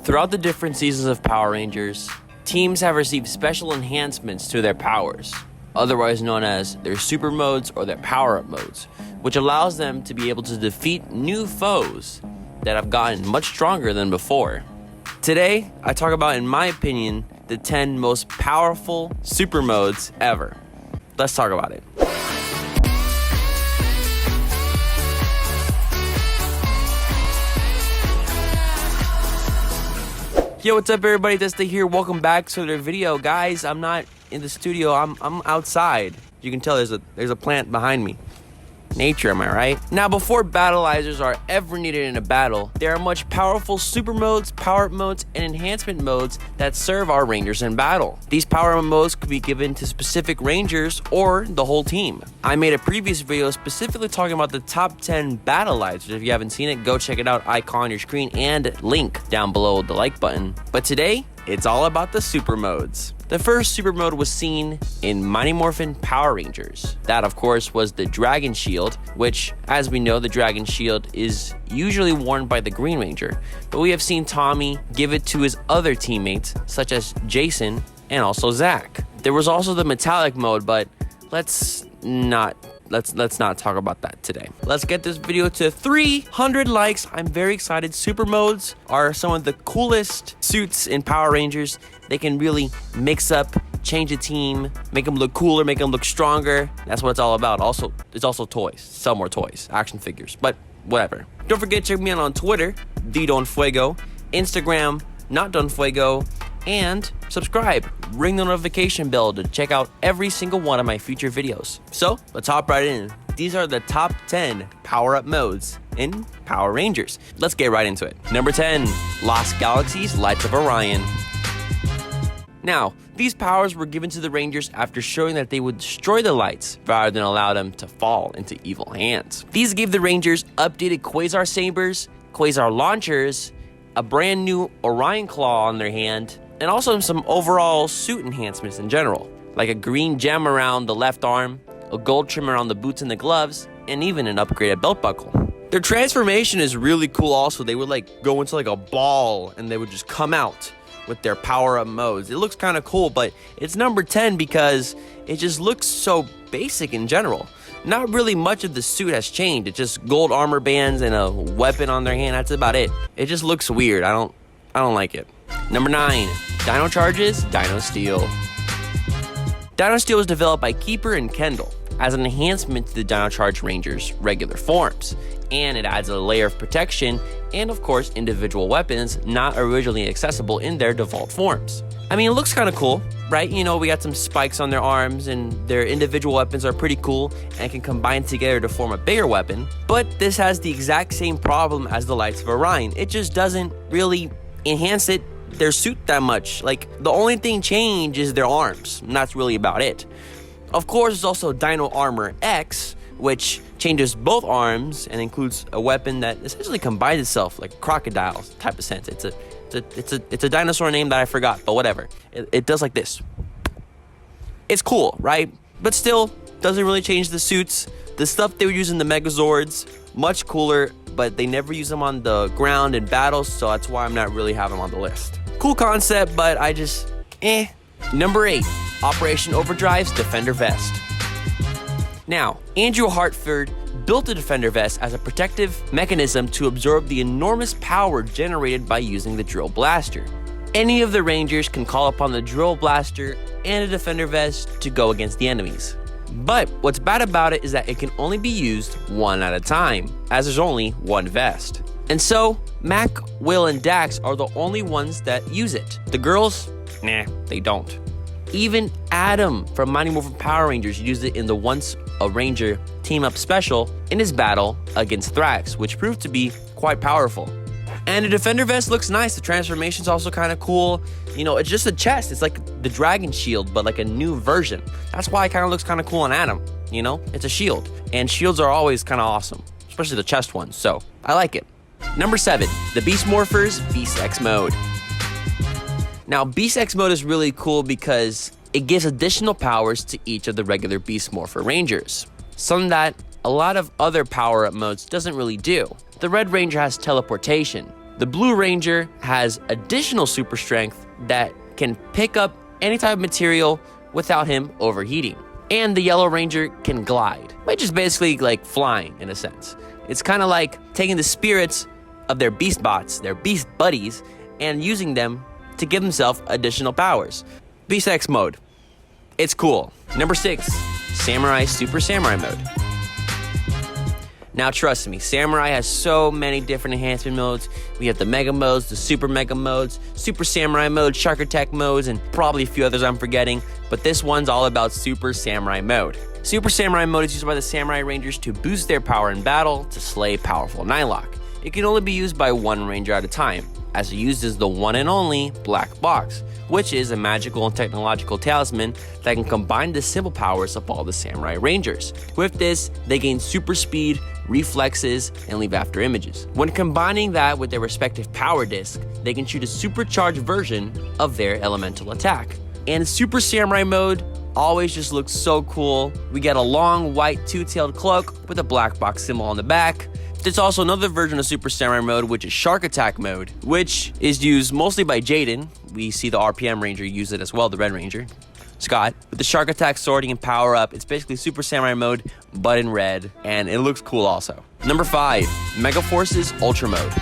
Throughout the different seasons of Power Rangers, teams have received special enhancements to their powers, otherwise known as their super modes or their power-up modes, which allows them to be able to defeat new foes that have gotten much stronger than before. Today, I talk about, in my opinion, the 10 most powerful super modes ever. Let's talk about it. Yo, what's up everybody, Este here. Welcome back to the video. Guys, I'm not in the studio, I'm outside. You can tell there's a plant behind me. Nature, am I right? Now, before Battilizers are ever needed in a battle, there are much powerful super modes, power-up modes, and enhancement modes that serve our Rangers in battle. These power-up modes could be given to specific Rangers or the whole team. I made a previous video specifically talking about the top 10 Battilizers. If you haven't seen it, go check it out. Icon on your screen and link down below the like button. But today, it's all about the super modes. The first super mode was seen in Mighty Morphin Power Rangers. That, of course, was the Dragon Shield, which, as we know, the Dragon Shield is usually worn by the Green Ranger. But we have seen Tommy give it to his other teammates, such as Jason and also Zach. There was also the Metallic mode, but let's not talk about that today. Let's get this video to 300 likes. I'm very excited. Super modes are some of the coolest suits in Power Rangers. They can really mix up, change a team, make them look cooler, make them look stronger. That's what it's all about. Also, it's also toys. Sell more toys, action figures, but whatever. Don't forget to check me out on Twitter, Dino, Instagram, Not Done Fuego, and subscribe. Ring the notification bell to check out every single one of my future videos. So let's hop right in. These are the top 10 power-up modes in Power Rangers. Let's get right into it. Number 10, Lost Galaxies Lights of Orion. Now, these powers were given to the Rangers after showing that they would destroy the lights rather than allow them to fall into evil hands. These gave the Rangers updated Quasar Sabers, Quasar Launchers, a brand new Orion Claw on their hand, and also some overall suit enhancements in general, like a green gem around the left arm, a gold trim around the boots and the gloves, and even an upgraded belt buckle. Their transformation is really cool also. They would go into a ball and they would just come out with their power-up modes. It looks kind of cool, but it's number 10 because it just looks so basic in general. Not really much of the suit has changed. It's just gold armor bands and a weapon on their hand. That's about it. It just looks weird. I don't like it. Number 9, Dino Charges, Dino Steel. Dino Steel was developed by Keeper and Kendall as an enhancement to the Dino Charge Rangers' regular forms, and it adds a layer of protection and, of course, individual weapons not originally accessible in their default forms. I mean, it looks kind of cool, right? You know, we got some spikes on their arms and their individual weapons are pretty cool and can combine together to form a bigger weapon, but this has the exact same problem as the Lights of Orion. It just doesn't really enhance their suit that much. The only thing changed is their arms, and that's really about it. Of course, there's also Dino Armor X, which changes both arms and includes a weapon that essentially combines itself like crocodile type of sense. It's a dinosaur name that I forgot, but whatever. It does like this. It's cool, right? But still, doesn't really change the suits. The stuff they would use in the Megazords, much cooler, but they never use them on the ground in battles, so that's why I'm not really having them on the list. Cool concept, but I just, Number 8, Operation Overdrive's Defender Vest. Now, Andrew Hartford built the Defender Vest as a protective mechanism to absorb the enormous power generated by using the Drill Blaster. Any of the Rangers can call upon the Drill Blaster and a Defender Vest to go against the enemies. But what's bad about it is that it can only be used one at a time, as there's only one vest. And so, Mac, Will, and Dax are the only ones that use it. The girls, they don't. Even Adam from Mighty Morphin Power Rangers used it in the Once a Ranger team-up special in his battle against Thrax, which proved to be quite powerful. And the Defender Vest looks nice. The transformation's also kind of cool. You know, it's just a chest. It's like the Dragon Shield, but like a new version. That's why it kind of looks kind of cool on Adam, you know? It's a shield. And shields are always kind of awesome, especially the chest ones, so I like it. Number 7, the Beast Morphers Beast X Mode. Now, Beast X Mode is really cool because it gives additional powers to each of the regular Beast Morpher Rangers, something that a lot of other power-up modes doesn't really do. The Red Ranger has teleportation, The Blue Ranger has additional super strength that can pick up any type of material without him overheating. And the Yellow Ranger can glide, which is basically like flying in a sense. It's kind of like taking the spirits of their beast bots, their beast buddies, and using them to give himself additional powers. Beast X mode. It's cool. Number 6, Samurai Super Samurai mode. Now trust me, Samurai has so many different enhancement modes. We have the Mega modes, the Super Mega modes, Super Samurai mode, Shark Attack modes, and probably a few others I'm forgetting, but this one's all about Super Samurai mode. Super Samurai mode is used by the Samurai Rangers to boost their power in battle to slay powerful Nightlock. It can only be used by one Ranger at a time, as it uses the one and only Black Box, which is a magical and technological talisman that can combine the simple powers of all the Samurai Rangers. With this, they gain super speed, reflexes, and leave after images. When combining that with their respective power disc, they can shoot a supercharged version of their elemental attack. And Super Samurai mode always just looks so cool. We get a long white two-tailed cloak with a black box symbol on the back. There's also another version of Super Samurai mode, which is Shark Attack mode, which is used mostly by Jaden. We see the RPM Ranger use it as well, the Red Ranger, Scott. With the Shark Attack sorting and power up, it's basically Super Samurai mode, but in red, and it looks cool also. Number 5, Mega Forces Ultra mode.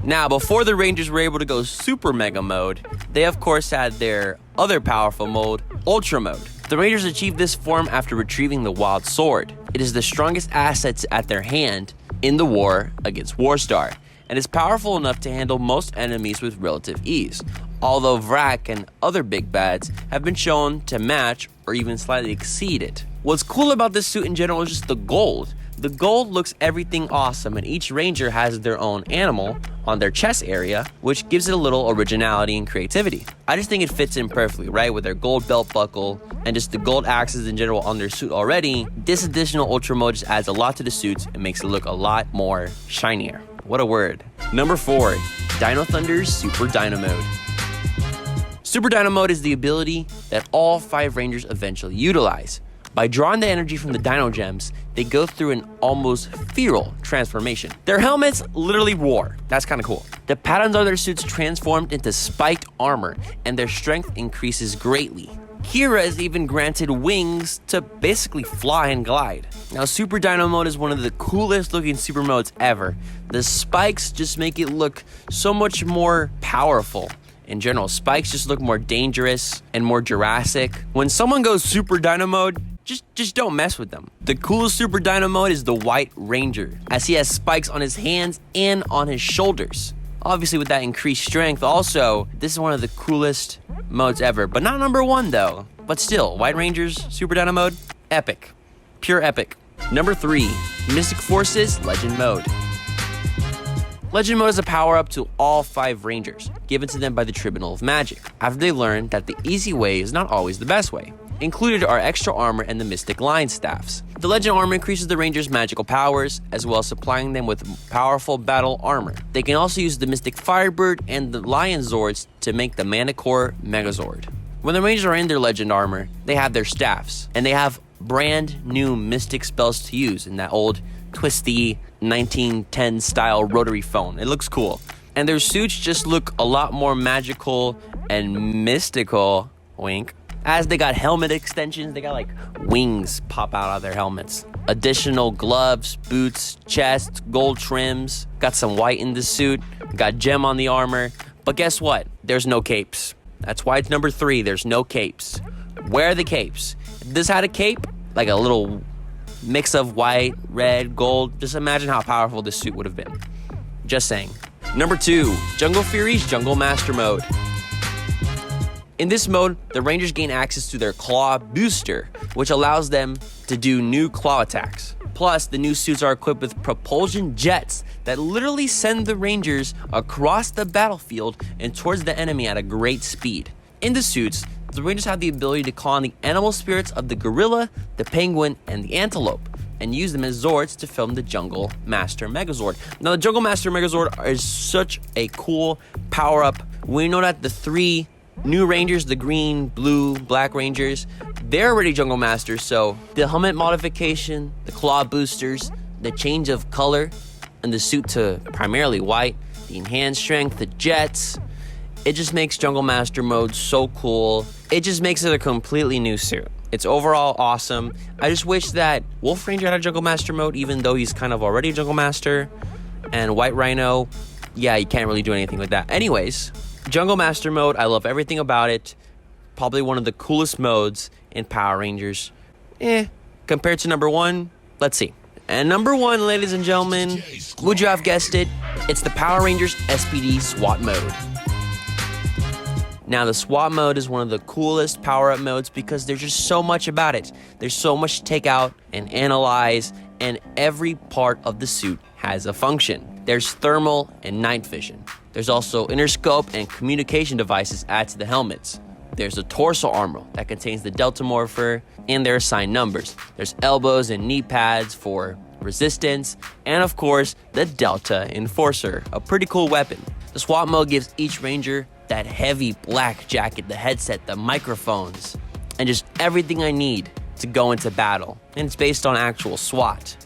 Now, before the Rangers were able to go Super Mega mode, they of course had their other powerful mode, Ultra mode. The Rangers achieved this form after retrieving the Wild Sword. It is the strongest assets at their hand in the war against Warstar, and is powerful enough to handle most enemies with relative ease, although Vrak and other big bads have been shown to match or even slightly exceed it. What's cool about this suit in general is just the gold. The gold looks everything awesome, and each Ranger has their own animal on their chest area, which gives it a little originality and creativity. I just think it fits in perfectly, right? With their gold belt buckle and just the gold axes in general on their suit already, this additional Ultra mode just adds a lot to the suits and makes it look a lot more shinier. What a word. Number 4, Dino Thunder's Super Dino mode. Super Dino mode is the ability that all 5 Rangers eventually utilize. By drawing the energy from the Dino Gems, they go through an almost feral transformation. Their helmets literally roar. That's kind of cool. The patterns of their suits transformed into spiked armor, and their strength increases greatly. Kira is even granted wings to basically fly and glide. Now, Super Dino mode is one of the coolest looking super modes ever. The spikes just make it look so much more powerful. In general, spikes just look more dangerous and more Jurassic. When someone goes Super Dino mode, just don't mess with them. The coolest Super Dino mode is the White Ranger, as he has spikes on his hands and on his shoulders. Obviously, with that increased strength also, this is one of the coolest modes ever, but not number 1 though. But still, White Ranger's Super Dino mode, epic. Pure epic. Number 3, Mystic Forces Legend mode. Legend mode is a power-up to all 5 Rangers, given to them by the Tribunal of Magic, after they learn that the easy way is not always the best way. Included are extra armor and the Mystic Lion Staffs. The Legend armor increases the Rangers' magical powers, as well as supplying them with powerful battle armor. They can also use the Mystic Firebird and the Lion Zords to make the Manicore Megazord. When the Rangers are in their Legend armor, they have their staffs, and they have brand new Mystic spells to use in that old twisty 1910 style rotary phone. It looks cool. And their suits just look a lot more magical and mystical, wink, as they got helmet extensions. They got like wings pop out of their helmets. Additional gloves, boots, chest, gold trims. Got some white in the suit. Got gem on the armor. But guess what? There's no capes. That's why it's number 3. There's no capes. Where are the capes? If this had a cape, like a little mix of white, red, gold, just imagine how powerful this suit would have been. Just saying. Number 2, Jungle Fury's Jungle Master mode. In this mode, the Rangers gain access to their Claw Booster, which allows them to do new claw attacks. Plus, the new suits are equipped with propulsion jets that literally send the Rangers across the battlefield and towards the enemy at a great speed. In the suits, the Rangers have the ability to call on the animal spirits of the gorilla, the penguin, and the antelope, and use them as Zords to film the Jungle Master Megazord. Now, the Jungle Master Megazord is such a cool power-up. We know that the 3 new Rangers, the green, blue, black Rangers, they're already Jungle Masters, so the helmet modification, the claw boosters, the change of color, and the suit to primarily white, the enhanced strength, the jets. It just makes Jungle Master mode so cool. It just makes it a completely new suit. It's overall awesome. I just wish that Wolf Ranger had a Jungle Master mode, even though he's kind of already a Jungle Master. And White Rhino, yeah, you can't really do anything with that. Anyways, Jungle Master mode, I love everything about it. Probably one of the coolest modes in Power Rangers. Compared to number one, let's see. And number one, ladies and gentlemen, would you have guessed it? It's the Power Rangers SPD SWAT mode. Now, the SWAT mode is one of the coolest power-up modes because there's just so much about it. There's so much to take out and analyze, and every part of the suit has a function. There's thermal and night vision. There's also interscope and communication devices added to the helmets. There's a torso armor that contains the Delta Morpher and their assigned numbers. There's elbows and knee pads for resistance, and of course, the Delta Enforcer, a pretty cool weapon. The SWAT mode gives each Ranger that heavy black jacket, the headset, the microphones, and just everything I need to go into battle. And it's based on actual SWAT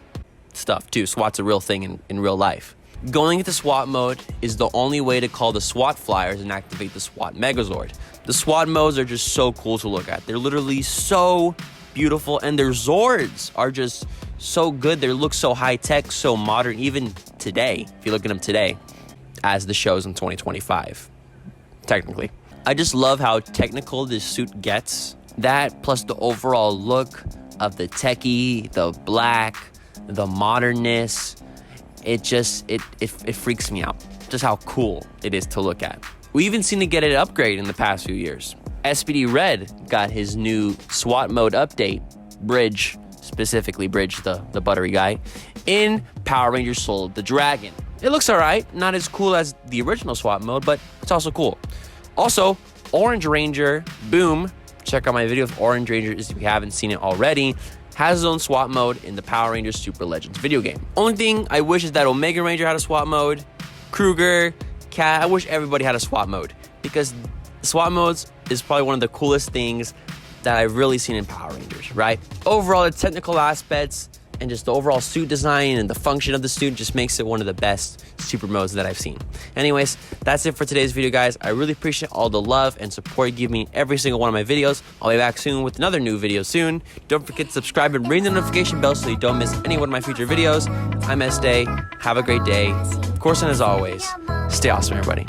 stuff too. SWAT's a real thing in real life. Going into SWAT mode is the only way to call the SWAT flyers and activate the SWAT Megazord. The SWAT modes are just so cool to look at. They're literally so beautiful, and their Zords are just so good. They look so high-tech, so modern, even today, if you look at them today, as the show's in 2025. Technically. I just love how technical this suit gets. That plus the overall look of the techie, the black, the modernness. It freaks me out. Just how cool it is to look at. We even seen it get an upgrade in the past few years. SPD Red got his new SWAT mode update, Bridge, specifically Bridge, the buttery guy, in Power Rangers Soul of the Dragon. It looks alright, not as cool as the original SWAT mode, but it's also cool. Also, Orange Ranger, boom, check out my video of Orange Ranger if you haven't seen it already, has his own SWAT mode in the Power Rangers Super Legends video game. Only thing I wish is that Omega Ranger had a SWAT mode, Kruger, Cat, I wish everybody had a SWAT mode, because SWAT modes is probably one of the coolest things that I've really seen in Power Rangers, right? Overall, the technical aspects and just the overall suit design and the function of the suit just makes it one of the best super modes that I've seen. Anyways, that's it for today's video, guys. I really appreciate all the love and support you give me in every single one of my videos. I'll be back soon with another new video soon. Don't forget to subscribe and ring the notification bell so you don't miss any one of my future videos. I'm Este. Have a great day. Of course, and as always, stay awesome, everybody.